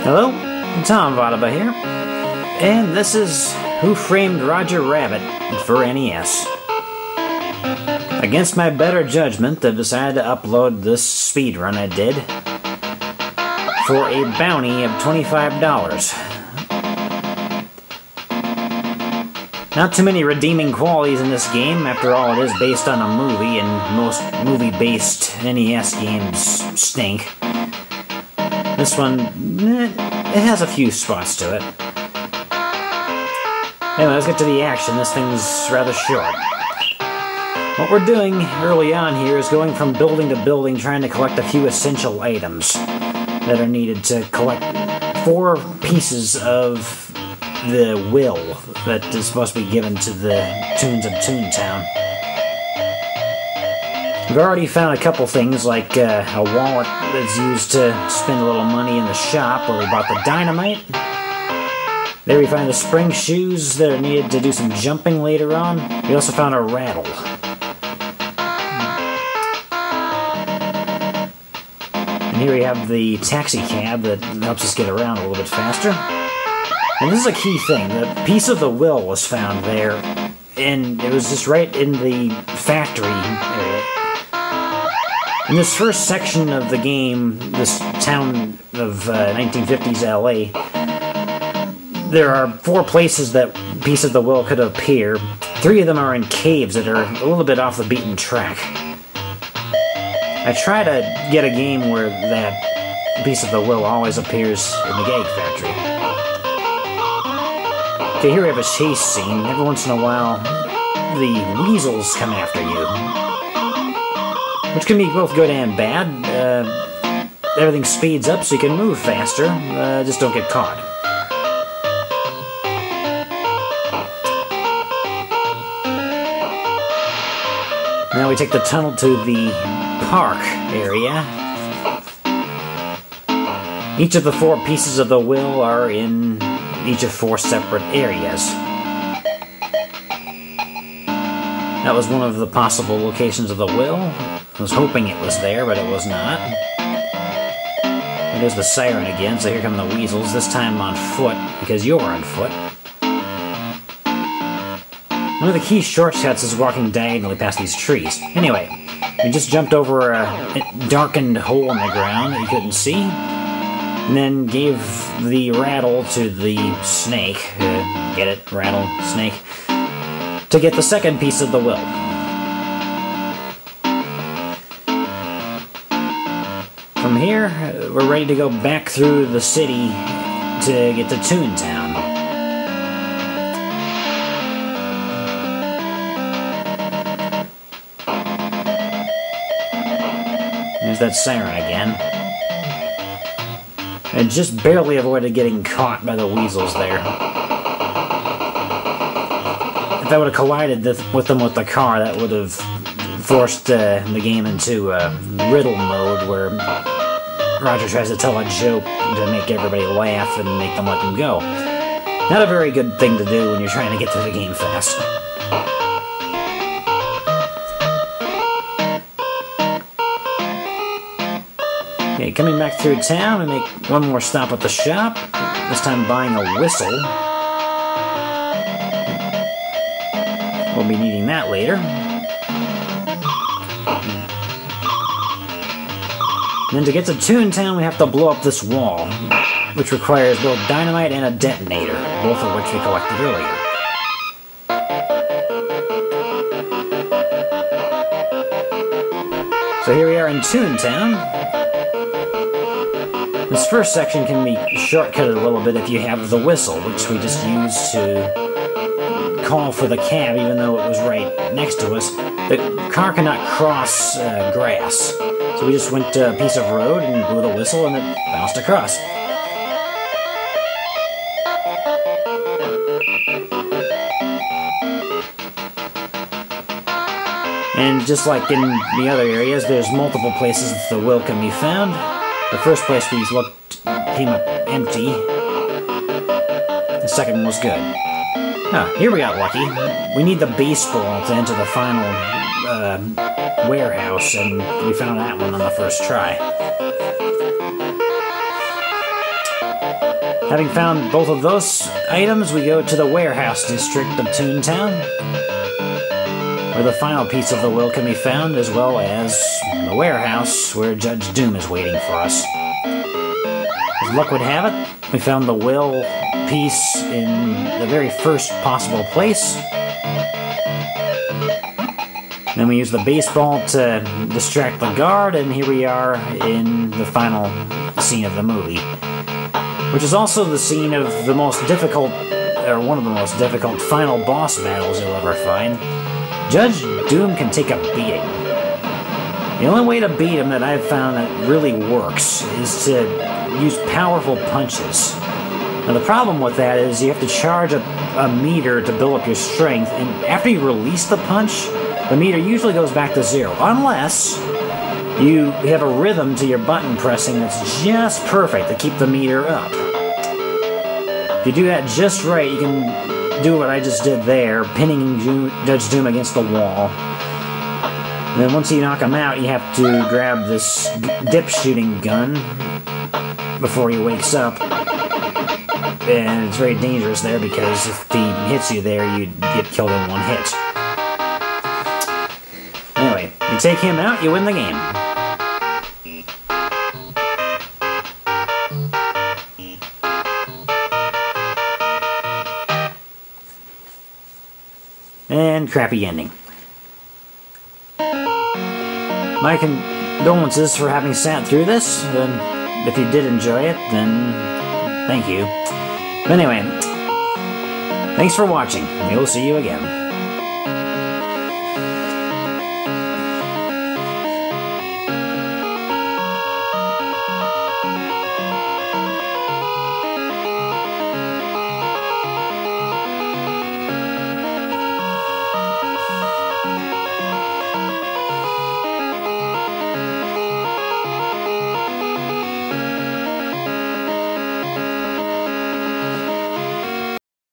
Hello, Tom Votava here, and this is Who Framed Roger Rabbit for NES. Against my better judgment, I've decided to upload this speedrun I did for a bounty of $25. Not too many redeeming qualities in this game. After all, it is based on a movie, and most movie-based NES games stink. This one, it has a few spots to it. Anyway, let's get to the action. This thing's rather short. What we're doing early on here is going from building to building, trying to collect a few essential items that are needed to collect 4 pieces of the will that is supposed to be given to the Toons of Toontown. We've already found a couple things, like a wallet that's used to spend a little money in the shop where we bought the dynamite. There we find the spring shoes that are needed to do some jumping later on. We also found a rattle. And here we have the taxi cab that helps us get around a little bit faster. And this is a key thing. The piece of the will was found there, and it was just right in the factory area. In this first section of the game, this town of 1950s LA, there are 4 places that piece of the will could appear. 3 of them are in caves that are a little bit off the beaten track. I try to get a game where that piece of the will always appears in the gag factory. Okay, here we have a chase scene. Every once in a while, the weasels come after you, which can be both good and bad. Everything speeds up so you can move faster, just don't get caught. Now we take the tunnel to the park area. Each of the 4 pieces of the will are in each of 4 separate areas. That was one of the possible locations of the will. I was hoping it was there, but it was not. And there's the siren again, so here come the weasels, this time on foot, because you're on foot. One of the key shortcuts is walking diagonally past these trees. Anyway, we just jumped over a darkened hole in the ground that you couldn't see, and then gave the rattle to the snake, get it, rattle, snake, to get the second piece of the will. From here, we're ready to go back through the city to get to Toontown. There's that siren again. I just barely avoided getting caught by the weasels there. If I would have collided with them with the car, that would have forced the game into riddle mode, where Roger tries to tell a joke to make everybody laugh and make them let them go. Not a very good thing to do when you're trying to get through the game fast. Okay, coming back through town, we make one more stop at the shop, this time buying a whistle. We'll be needing that later. And then to get to Toontown, we have to blow up this wall, which requires both dynamite and a detonator, both of which we collected earlier. So here we are in Toontown. This first section can be shortcutted a little bit if you have the whistle, which we just used to call for the cab, even though it was right next to us. The car cannot cross grass, so we just went to a piece of road and blew the whistle, and it bounced across. And just like in the other areas, there's multiple places that the will can be found. The first place we looked came up empty. The second one was good. Ah, here we got lucky. We need the baseball to enter the final warehouse, and we found that one on the first try. Having found both of those items, we go to the warehouse district of Toontown, where the final piece of the will can be found, as well as the warehouse where Judge Doom is waiting for us. As luck would have it, we found the will piece in the very first possible place. Then we use the baseball to distract the guard, and here we are in the final scene of the movie, which is also the scene of the most difficult, or one of the most difficult final boss battles you'll ever find. Judge Doom can take a beating. The only way to beat him that I've found that really works is to use powerful punches. Now the problem with that is you have to charge a meter to build up your strength, and after you release the punch, the meter usually goes back to 0, unless you have a rhythm to your button pressing that's just perfect to keep the meter up. If you do that just right, you can do what I just did there, pinning Judge Doom against the wall. And then once you knock him out, you have to grab this dip shooting gun before he wakes up. And it's very dangerous there because if he hits you there, you'd get killed in one hit. Anyway, you take him out, you win the game. And crappy ending. My condolences for having sat through this, and if you did enjoy it, then thank you. But anyway, thanks for watching. We'll see you again.